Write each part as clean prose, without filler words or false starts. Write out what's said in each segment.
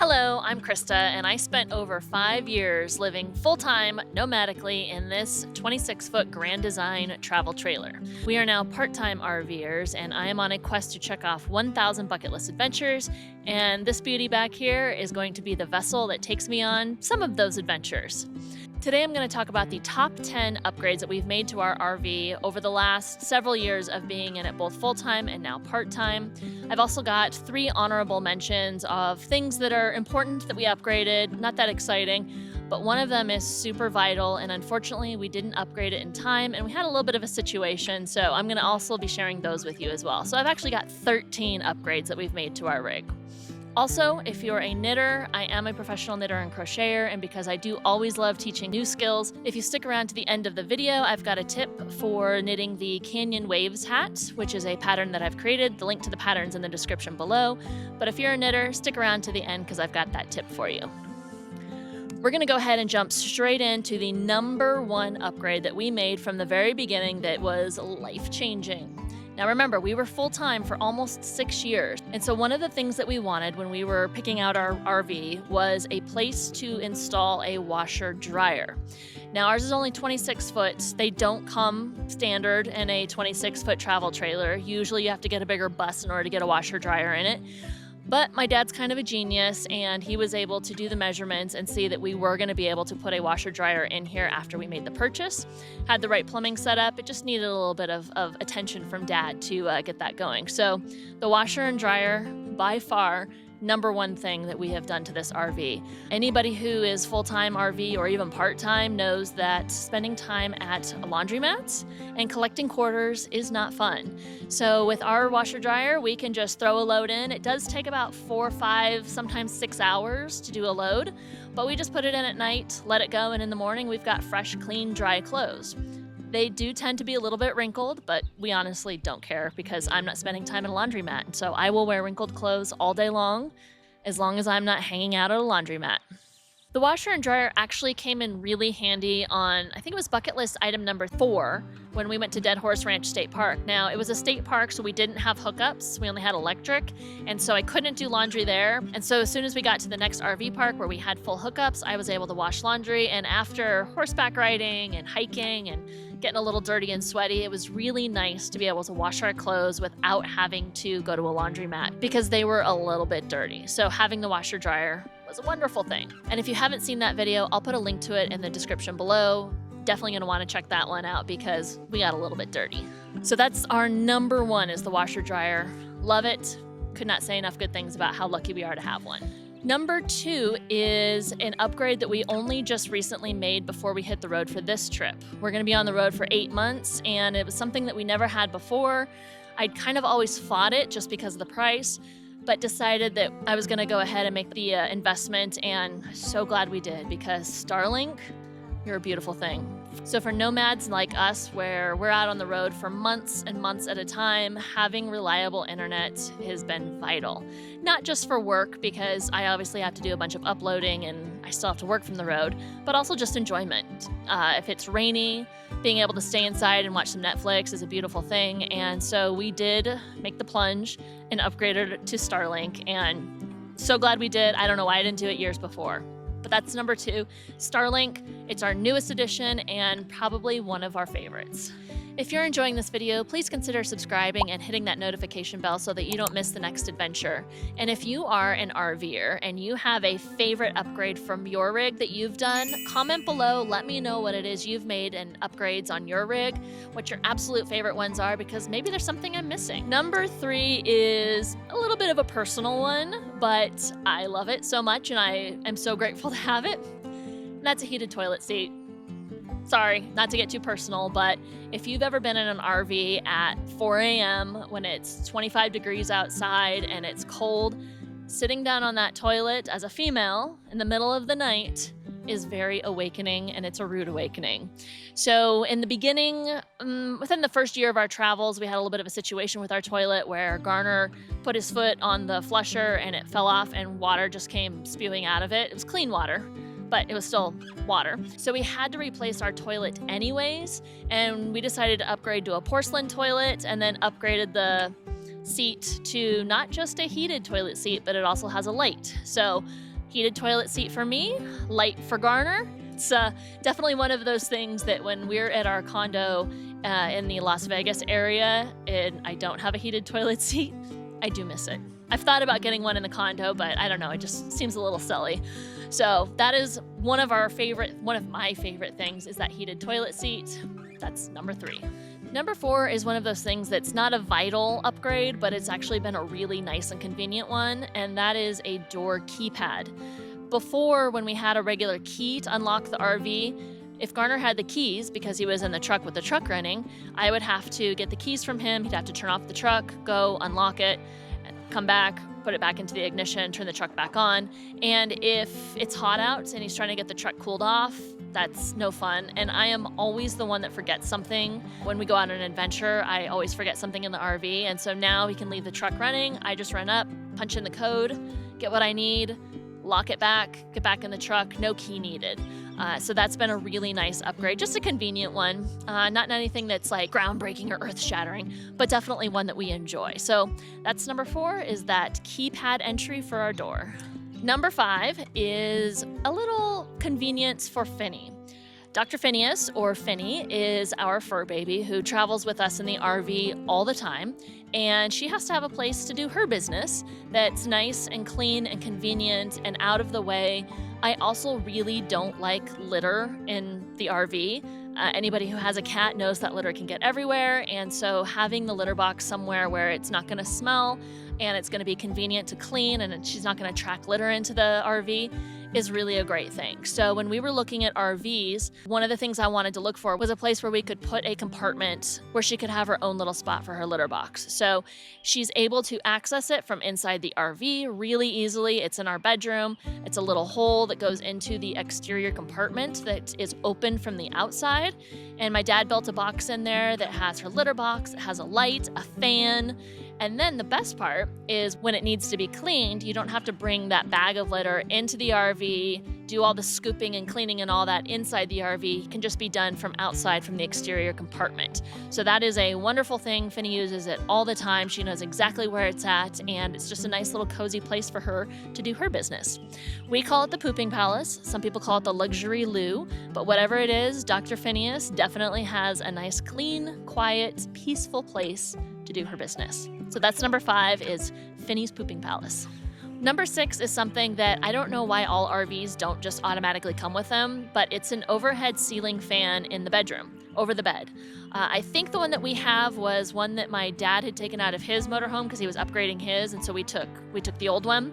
Hello, I'm Krista, and I spent over 5 years living full time nomadically in this 26-foot Grand Design travel trailer. We are now part time RVers, and I am on a quest to check off 1,000 bucket list adventures. And this beauty back here is going to be the vessel that takes me on some of those adventures. Today, I'm going to talk about the top 10 upgrades that we've made to our RV over the last several years of being in it both full-time and now part-time. I've also got 3 honorable mentions of things that are important that we upgraded, not that exciting, but one of them is super vital, and unfortunately, we didn't upgrade it in time, and we had a little bit of a situation, so I'm going to also be sharing those with you as well. So I've actually got 13 upgrades that we've made to our rig. Also, if you're a knitter, I am a professional knitter and crocheter, and because I do always love teaching new skills, if you stick around to the end of the video, I've got a tip for knitting the Canyon Waves hat, which is a pattern that I've created. The link to the pattern's in the description below. But if you're a knitter, stick around to the end because I've got that tip for you. We're going to go ahead and jump straight into the number 1 upgrade that we made from the very beginning that was life-changing. Now remember, we were full-time for almost 6 years, and so one of the things that we wanted when we were picking out our RV was a place to install a washer-dryer. Now ours is only 26 foot. They don't come standard in a 26-foot travel trailer. Usually you have to get a bigger bus in order to get a washer-dryer in it. But my dad's kind of a genius, and he was able to do the measurements and see that we were going to be able to put a washer dryer in here after we made the purchase. Had the right plumbing set up. It just needed a little bit of attention from Dad to get that going. So the washer and dryer, by far, number 1 thing that we have done to this RV. Anybody who is full-time RV or even part-time knows that spending time at laundromats and collecting quarters is not fun. So with our washer dryer, we can just throw a load in. It does take about 4, 5, sometimes 6 hours to do a load, but we just put it in at night, let it go, and in the morning we've got fresh, clean, dry clothes. They do tend to be a little bit wrinkled, but we honestly don't care because I'm not spending time in a laundromat. So I will wear wrinkled clothes all day long as I'm not hanging out at a laundromat. The washer and dryer actually came in really handy on, I think it was bucket list item number 4 when we went to Dead Horse Ranch State Park. Now, it was a state park, so we didn't have hookups. We only had electric, and so I couldn't do laundry there. And so as soon as we got to the next RV park where we had full hookups, I was able to wash laundry. And after horseback riding and hiking and getting a little dirty and sweaty, it was really nice to be able to wash our clothes without having to go to a laundromat because they were a little bit dirty. So having the washer dryer was a wonderful thing. And if you haven't seen that video, I'll put a link to it in the description below. Definitely gonna wanna check that one out because we got a little bit dirty. So that's our number 1 is the washer dryer. Love it. Could not say enough good things about how lucky we are to have one. Number 2 is an upgrade that we only just recently made before we hit the road for this trip. We're gonna be on the road for 8 months, and it was something that we never had before. I'd kind of always fought it just because of the price, but decided that I was gonna go ahead and make the investment, and so glad we did because Starlink, you're a beautiful thing. So for nomads like us, where we're out on the road for months and months at a time, having reliable internet has been vital. Not just for work, because I obviously have to do a bunch of uploading and I still have to work from the road, but also just enjoyment. If it's rainy, being able to stay inside and watch some Netflix is a beautiful thing. And so we did make the plunge and upgraded to Starlink, and so glad we did. I don't know why I didn't do it years before. But that's number 2, Starlink. It's our newest addition and probably one of our favorites. If you're enjoying this video, please consider subscribing and hitting that notification bell so that you don't miss the next adventure. And if you are an RVer and you have a favorite upgrade from your rig that you've done, comment below, let me know what it is you've made and upgrades on your rig, what your absolute favorite ones are, because maybe there's something I'm missing. Number 3 is a little bit of a personal one, but I love it so much and I am so grateful to have it. And that's a heated toilet seat. Sorry, not to get too personal, but if you've ever been in an RV at 4 a.m. when it's 25 degrees outside and it's cold, sitting down on that toilet as a female in the middle of the night is very awakening, and it's a rude awakening. So in the beginning, within the first year of our travels, we had a little bit of a situation with our toilet where Garner put his foot on the flusher and it fell off and water just came spewing out of it. It was clean water, but it was still water. So we had to replace our toilet anyways, and we decided to upgrade to a porcelain toilet and then upgraded the seat to not just a heated toilet seat, but it also has a light. So Heated toilet seat for me, light for Garner. It's definitely one of those things that when we're at our condo in the Las Vegas area and I don't have a heated toilet seat, I do miss it. I've thought about getting one in the condo, but I don't know, it just seems a little silly. So that is one of my favorite things is that heated toilet seat. That's number 3. Number 4 is one of those things that's not a vital upgrade, but it's actually been a really nice and convenient one, and that is a door keypad. Before, when we had a regular key to unlock the RV, if Garner had the keys, because he was in the truck with the truck running, I would have to get the keys from him. He'd have to turn off the truck, go unlock it, come back, put it back into the ignition, turn the truck back on. And if it's hot out and he's trying to get the truck cooled off, that's no fun. And I am always the one that forgets something. When we go out on an adventure, I always forget something in the RV. And so now he can leave the truck running. I just run up, punch in the code, get what I need, lock it back, get back in the truck, no key needed. So that's been a really nice upgrade, just a convenient one. Not anything that's like groundbreaking or earth-shattering, but definitely one that we enjoy. So that's number 4, is that keypad entry for our door. Number 5 is a little convenience for Phinny. Dr. Phineas, or Phinny, is our fur baby who travels with us in the RV all the time, and she has to have a place to do her business that's nice and clean and convenient and out of the way. I also really don't like litter in the RV. Anybody who has a cat knows that litter can get everywhere, and so having the litter box somewhere where it's not going to smell and it's going to be convenient to clean and she's not going to track litter into the RV is really a great thing. So when we were looking at RVs, one of the things I wanted to look for was a place where we could put a compartment where she could have her own little spot for her litter box. So she's able to access it from inside the RV really easily. It's in our bedroom. It's a little hole that goes into the exterior compartment that is open from the outside. And my dad built a box in there that has her litter box. It has a light, a fan. And then the best part is when it needs to be cleaned, you don't have to bring that bag of litter into the RV, do all the scooping and cleaning and all that inside the RV. It can just be done from outside from the exterior compartment. So that is a wonderful thing. Phinny uses it all the time. She knows exactly where it's at, and it's just a nice little cozy place for her to do her business. We call it the pooping palace. Some people call it the luxury loo, but whatever it is, Dr. Phineas definitely has a nice, clean, quiet, peaceful place to do her business. So that's number 5, is Phinny's pooping palace. Number 6 is something that I don't know why all RVs don't just automatically come with them, but it's an overhead ceiling fan in the bedroom, over the bed. I think the one that we have was one that my dad had taken out of his motorhome because he was upgrading his, and so we took the old one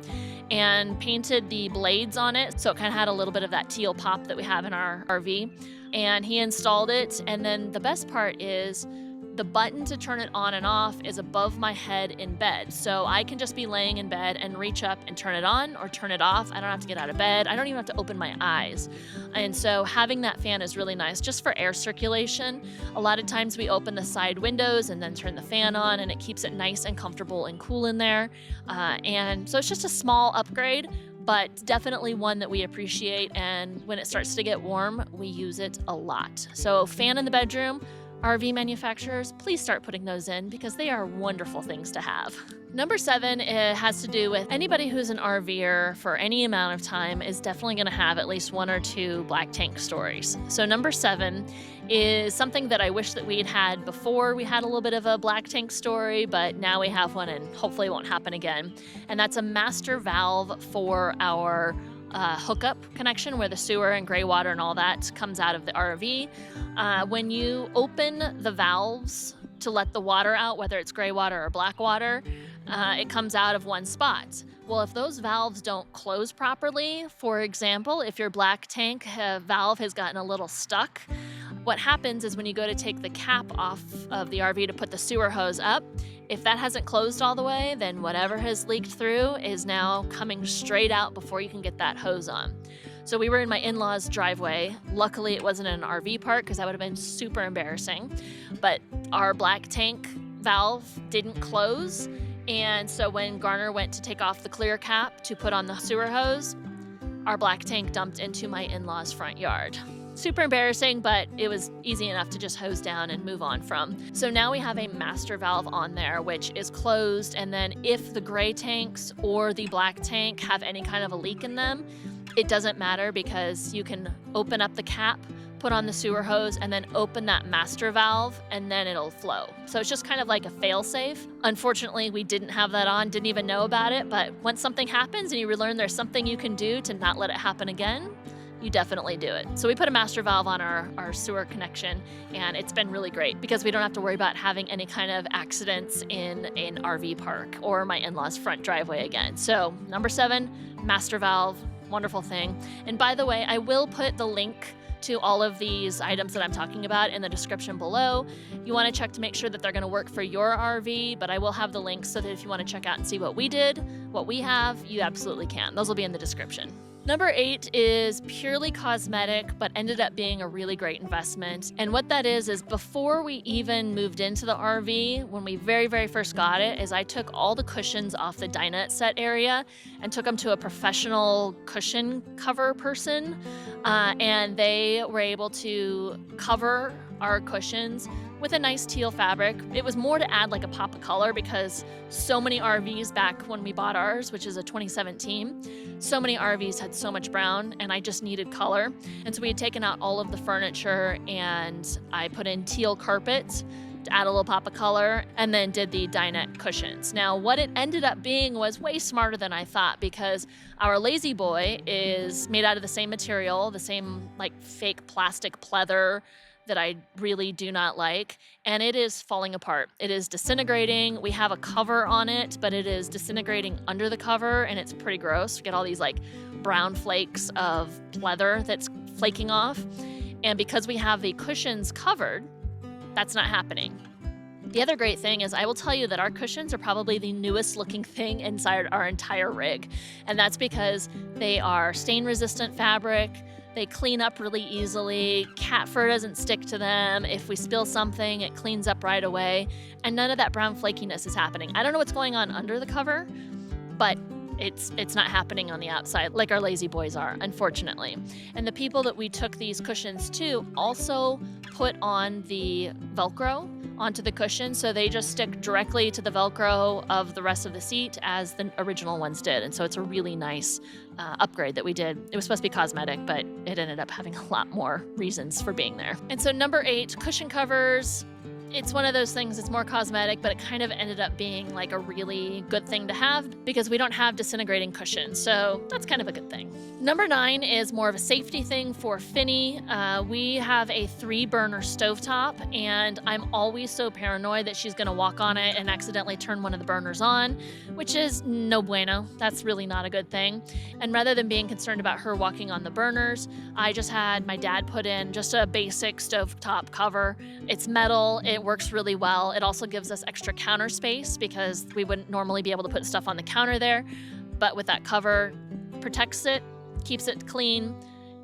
and painted the blades on it, so it kind of had a little bit of that teal pop that we have in our RV. And he installed it, and then the best part is the button to turn it on and off is above my head in bed. So I can just be laying in bed and reach up and turn it on or turn it off. I don't have to get out of bed. I don't even have to open my eyes. And so having that fan is really nice just for air circulation. A lot of times we open the side windows and then turn the fan on, and it keeps it nice and comfortable and cool in there. And so it's just a small upgrade, but definitely one that we appreciate. And when it starts to get warm, we use it a lot. So fan in the bedroom. RV manufacturers, please start putting those in because they are wonderful things to have. Number 7 has to do with anybody who's an RVer for any amount of time is definitely going to have at least 1 or 2 black tank stories. So number 7 is something that I wish that we'd had before we had a little bit of a black tank story, but now we have one and hopefully it won't happen again. And that's a master valve for our hookup connection where the sewer and gray water and all that comes out of the RV. When you open the valves to let the water out, whether it's gray water or black water, it comes out of one spot. Well, if those valves don't close properly, for example, if your black tank valve has gotten a little stuck, what happens is when you go to take the cap off of the RV to put the sewer hose up, if that hasn't closed all the way, then whatever has leaked through is now coming straight out before you can get that hose on. So we were in my in-laws' driveway. Luckily, it wasn't in an RV park because that would have been super embarrassing. But our black tank valve didn't close. And so when Garner went to take off the clear cap to put on the sewer hose, our black tank dumped into my in-laws' front yard. Super embarrassing, but it was easy enough to just hose down and move on from. So now we have a master valve on there, which is closed. And then if the gray tanks or the black tank have any kind of a leak in them, it doesn't matter because you can open up the cap, put on the sewer hose, and then open that master valve, and then it'll flow. So it's just kind of like a fail-safe. Unfortunately, we didn't have that on, didn't even know about it, but once something happens and you learn there's something you can do to not let it happen again, you definitely do it. So we put a master valve on our sewer connection, and it's been really great because we don't have to worry about having any kind of accidents in an RV park or my in-laws' front driveway again. So number 7, master valve, wonderful thing. And by the way, I will put the link to all of these items that I'm talking about in the description below. You want to check to make sure that they're going to work for your RV, but I will have the links so that if you want to check out and see what we did, what we have, you absolutely can. Those will be in the description. Number 8 is purely cosmetic, but ended up being a really great investment. And what that is before we even moved into the RV, when we very, very first got it, is I took all the cushions off the dinette set area and took them to a professional cushion cover person. And they were able to cover our cushions with a nice teal fabric. It was more to add like a pop of color because so many RVs back when we bought ours, which is a 2017, so many RVs had so much brown and I just needed color. And so we had taken out all of the furniture and I put in teal carpet to add a little pop of color and then did the dinette cushions. Now what it ended up being was way smarter than I thought because our lazy boy is made out of the same material, the same like fake plastic pleather that I really do not like, and it is falling apart. It is disintegrating. We have a cover on it, but it is disintegrating under the cover, and it's pretty gross. You get all these like brown flakes of pleather that's flaking off, and because we have the cushions covered, that's not happening. The other great thing is I will tell you that our cushions are probably the newest looking thing inside our entire rig, and that's because they are stain-resistant fabric. They clean up really easily. Cat fur doesn't stick to them. If we spill something, it cleans up right away. And none of that brown flakiness is happening. I don't know what's going on under the cover, but it's not happening on the outside like our lazy boys are, unfortunately. And the people that we took these cushions to also put on the Velcro onto the cushion, so they just stick directly to the Velcro of the rest of the seat as the original ones did. And so it's a really nice upgrade that we did. It was supposed to be cosmetic, but it ended up having a lot more reasons for being there. And so number 8, cushion covers. It's one of those things that's more cosmetic, but it kind of ended up being like a really good thing to have because we don't have disintegrating cushions. So that's kind of a good thing. Number 9 is more of a safety thing for Phinny. We have a 3-burner stovetop, and I'm always so paranoid that she's going to walk on it and accidentally turn one of the burners on, which is no bueno. That's really not a good thing. And rather than being concerned about her walking on the burners, I just had my dad put in just a basic stovetop cover. It's metal. It works really well. It also gives us extra counter space because we wouldn't normally be able to put stuff on the counter there. But with that cover, protects it, keeps it clean,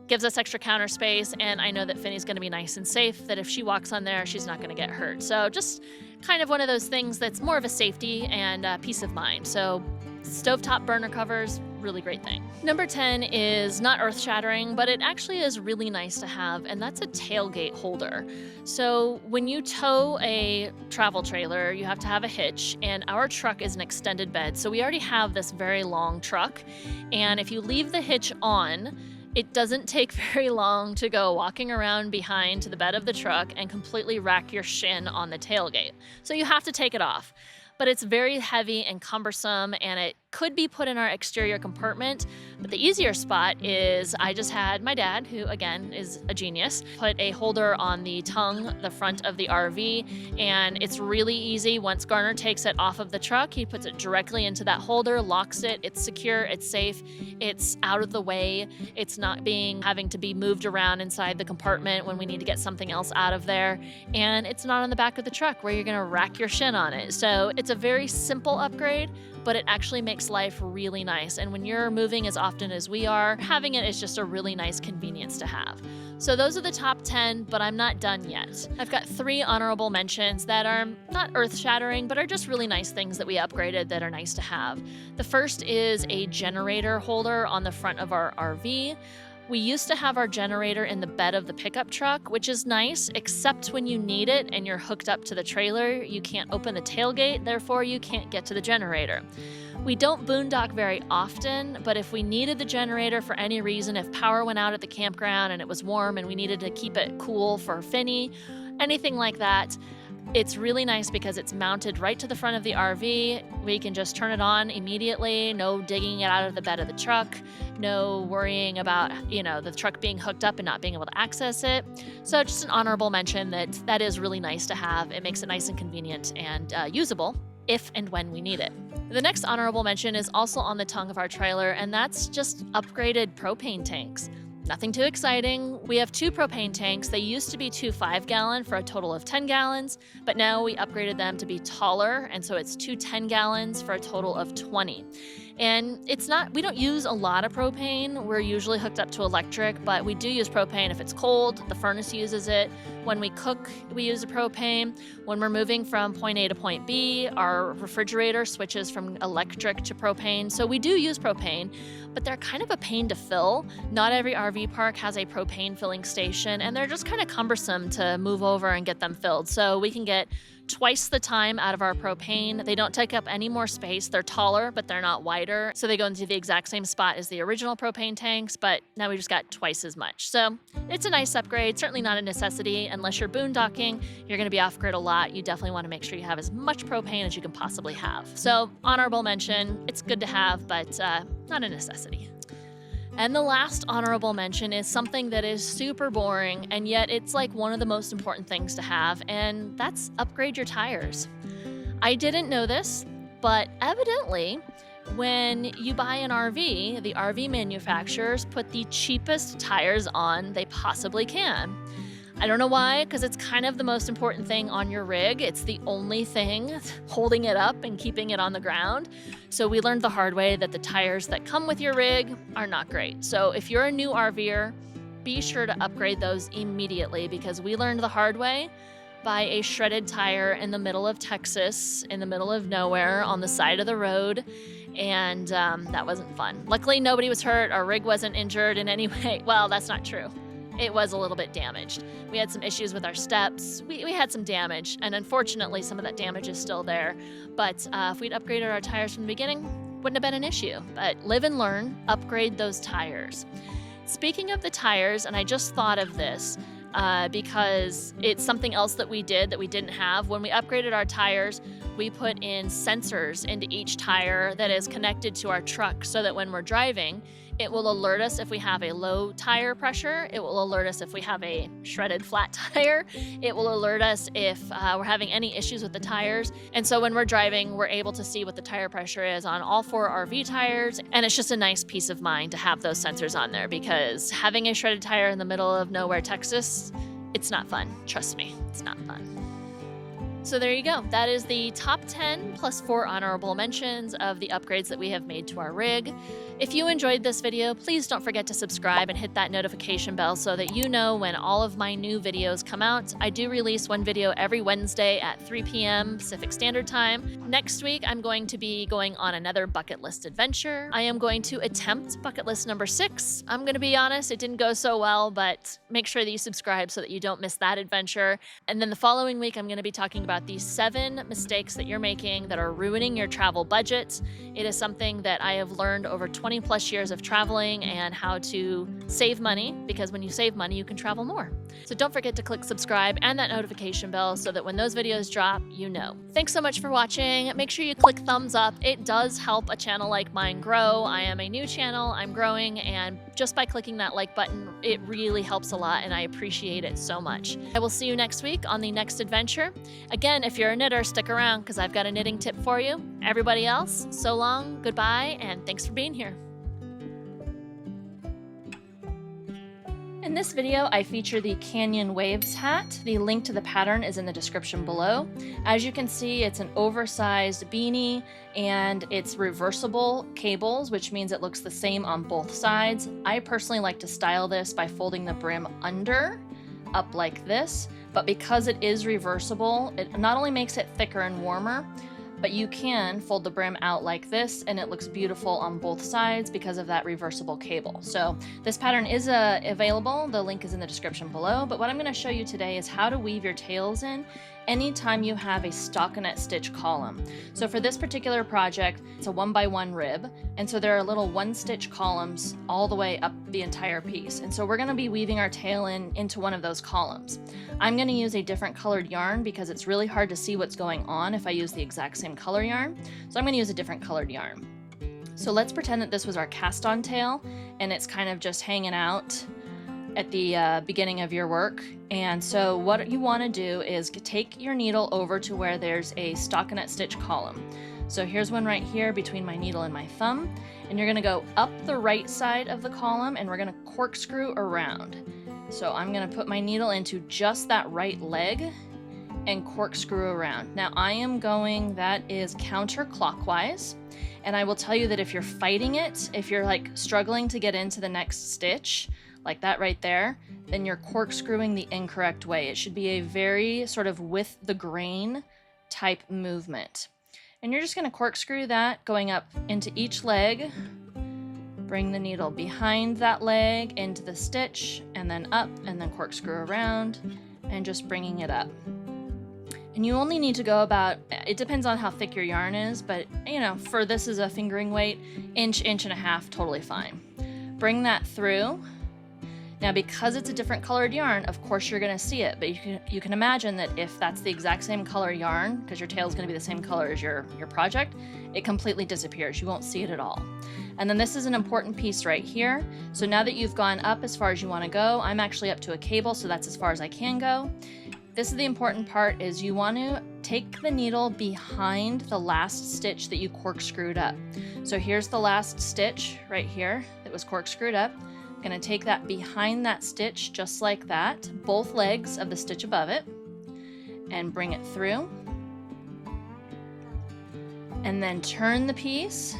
gives us extra counter space, and I know that Phinny's going to be nice and safe, that if she walks on there, she's not going to get hurt. So just kind of one of those things that's more of a safety and peace of mind. So stovetop burner covers, really great thing. Number 10 is not earth-shattering, but it actually is really nice to have, and that's a tailgate holder. So when you tow a travel trailer, you have to have a hitch, and our truck is an extended bed. So we already have this very long truck, and if you leave the hitch on, it doesn't take very long to go walking around behind the bed of the truck and completely rack your shin on the tailgate. So you have to take it off. But it's very heavy and cumbersome, and it could be put in our exterior compartment. But the easier spot is I just had my dad, who again is a genius, put a holder on the tongue, the front of the RV, and it's really easy. Once Garner takes it off of the truck, he puts it directly into that holder, locks it. It's secure, it's safe, it's out of the way. It's not having to be moved around inside the compartment when we need to get something else out of there. And it's not on the back of the truck where you're gonna rack your shin on it. So it's a very simple upgrade, but it actually makes life really nice. And when you're moving as often as we are, having it is just a really nice convenience to have. So those are the top 10, but I'm not done yet. I've got 3 honorable mentions that are not earth-shattering, but are just really nice things that we upgraded that are nice to have. The first is a generator holder on the front of our RV. We used to have our generator in the bed of the pickup truck, which is nice, except when you need it and you're hooked up to the trailer, you can't open the tailgate, therefore you can't get to the generator. We don't boondock very often, but if we needed the generator for any reason, if power went out at the campground and it was warm and we needed to keep it cool for Phinny, anything like that, it's really nice because it's mounted right to the front of the RV. We can just turn it on immediately, no digging it out of the bed of the truck, no worrying about, the truck being hooked up and not being able to access it. So just an honorable mention that is really nice to have. It makes it nice and convenient and usable if and when we need it. The next honorable mention is also on the tongue of our trailer, and that's just upgraded propane tanks. Nothing too exciting. We have 2 propane tanks. They used to be 2 5-gallon for a total of 10 gallons, but now we upgraded them to be taller, and so it's 2 10-gallons for a total of 20. And we don't use a lot of propane. We're usually hooked up to electric, but we do use propane if it's cold. The furnace uses it. When we cook, we use the propane. When we're moving from point A to point B, our refrigerator switches from electric to propane. So we do use propane, but they're kind of a pain to fill. Not every RV park has a propane filling station, and they're just kind of cumbersome to move over and get them filled. So we can get twice the time out of our propane. They don't take up any more space. They're taller, but they're not wider. So they go into the exact same spot as the original propane tanks, but now we just got twice as much. So it's a nice upgrade, certainly not a necessity. Unless you're boondocking, you're gonna be off grid a lot. You definitely wanna make sure you have as much propane as you can possibly have. So honorable mention, it's good to have, but not a necessity. And the last honorable mention is something that is super boring, and yet it's like one of the most important things to have, and that's upgrade your tires. I didn't know this, but evidently, when you buy an RV, the RV manufacturers put the cheapest tires on they possibly can. I don't know why, because it's kind of the most important thing on your rig. It's the only thing holding it up and keeping it on the ground. So we learned the hard way that the tires that come with your rig are not great. So if you're a new RVer, be sure to upgrade those immediately, because we learned the hard way. Buy a shredded tire in the middle of Texas, in the middle of nowhere, on the side of the road, and that wasn't fun. Luckily, nobody was hurt. Our rig wasn't injured in any way. Well, that's not true. It was a little bit damaged. We had some issues with our steps. We had some damage, and unfortunately, some of that damage is still there. But if we'd upgraded our tires from the beginning, wouldn't have been an issue. But live and learn, upgrade those tires. Speaking of the tires, and I just thought of this because it's something else that we did that we didn't have. When we upgraded our tires, we put in sensors into each tire that is connected to our truck so that when we're driving, it will alert us if we have a low tire pressure. It will alert us if we have a shredded flat tire. It will alert us if we're having any issues with the tires. And so when we're driving, we're able to see what the tire pressure is on all 4 RV tires. And it's just a nice peace of mind to have those sensors on there, because having a shredded tire in the middle of nowhere, Texas, it's not fun. Trust me, it's not fun. So there you go. That is the top 10 plus 4 honorable mentions of the upgrades that we have made to our rig. If you enjoyed this video, please don't forget to subscribe and hit that notification bell so that you know when all of my new videos come out. I do release one video every Wednesday at 3 p.m. Pacific Standard Time. Next week, I'm going to be going on another bucket list adventure. I am going to attempt bucket list number 6. I'm going to be honest, it didn't go so well, but make sure that you subscribe so that you don't miss that adventure. And then the following week, I'm going to be talking about these 7 mistakes that you're making that are ruining your travel budget. It is something that I have learned over 20 plus years of traveling, and how to save money, because when you save money, you can travel more. So don't forget to click subscribe and that notification bell so that when those videos drop, you know. Thanks so much for watching. Make sure you click thumbs up. It does help a channel like mine grow. I am a new channel, I'm growing, and just by clicking that like button, it really helps a lot, and I appreciate it so much. I will see you next week on the next adventure. Again, if you're a knitter, stick around because I've got a knitting tip for you. Everybody else, so long, goodbye, and thanks for being here. In this video, I feature the Canyon Waves hat. The link to the pattern is in the description below. As you can see, it's an oversized beanie, and it's reversible cables, which means it looks the same on both sides. I personally like to style this by folding the brim under, up like this, but because it is reversible, it not only makes it thicker and warmer, but you can fold the brim out like this and it looks beautiful on both sides because of that reversible cable. So this pattern is available. The link is in the description below, but what I'm going to show you today is how to weave your tails in anytime you have a stockinette stitch column. So for this particular project, it's a 1x1 rib, and so there are little 1-stitch columns all the way up the entire piece. And so we're going to be weaving our tail into one of those columns. I'm going to use a different colored yarn because it's really hard to see what's going on if I use the exact same color yarn. So I'm going to use a different colored yarn. So let's pretend that this was our cast-on tail and it's kind of just hanging out at the beginning of your work. And so what you want to do is take your needle over to where there's a stockinette stitch column. So here's one right here between my needle and my thumb, and you're going to go up the right side of the column and we're going to corkscrew around. So I'm going to put my needle into just that right leg and corkscrew around. Now I am going, that is counterclockwise, and I will tell you that if you're fighting it, if you're like struggling to get into the next stitch, like that right there, then you're corkscrewing the incorrect way. It should be a very sort of with the grain type movement. And you're just going to corkscrew that going up into each leg, bring the needle behind that leg into the stitch, and then up, and then corkscrew around, and just bringing it up. And you only need to go about, it depends on how thick your yarn is, but you know, for this is a fingering weight, inch and a half, totally fine. Bring that through. Now, because it's a different colored yarn, of course you're going to see it, but you can imagine that if that's the exact same color yarn, because your tail is going to be the same color as your project, it completely disappears. You won't see it at all. And then this is an important piece right here. So now that you've gone up as far as you want to go, I'm actually up to a cable, so that's as far as I can go. This is the important part, is you want to take the needle behind the last stitch that you corkscrewed up. So here's the last stitch right here that was corkscrewed up. Going to take that behind that stitch just like that, both legs of the stitch above it, and bring it through, and then turn the piece,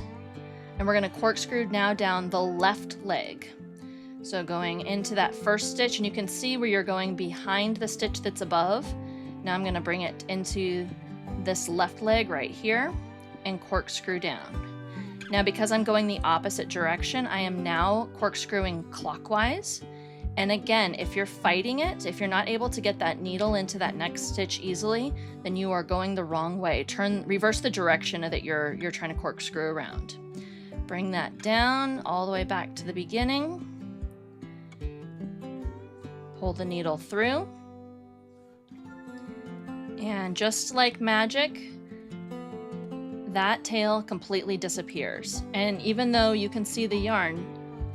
and we're going to corkscrew now down the left leg. So going into that first stitch, and you can see where you're going behind the stitch that's above. Now I'm going to bring it into this left leg right here and corkscrew down. Now, because I'm going the opposite direction, I am now corkscrewing clockwise. And again, if you're fighting it, if you're not able to get that needle into that next stitch easily, then you are going the wrong way. Reverse the direction that you're trying to corkscrew around. Bring that down all the way back to the beginning. Pull the needle through. And just like magic, that tail completely disappears. And even though you can see the yarn,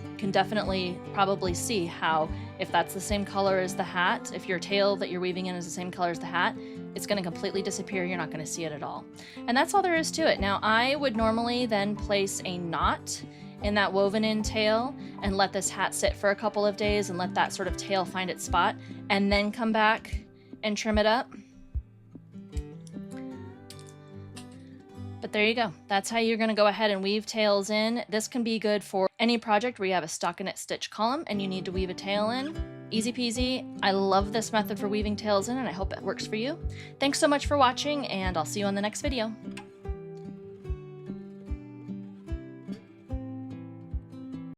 you can definitely probably see how, if that's the same color as the hat, if your tail that you're weaving in is the same color as the hat, it's going to completely disappear. You're not going to see it at all. And that's all there is to it. Now, I would normally then place a knot in that woven in tail and let this hat sit for a couple of days and let that sort of tail find its spot, and then come back and trim it up. But there you go. That's how you're going to go ahead and weave tails in. This can be good for any project where you have a stockinette stitch column and you need to weave a tail in. Easy peasy. I love this method for weaving tails in, and I hope it works for you. Thanks so much for watching, and I'll see you on the next video.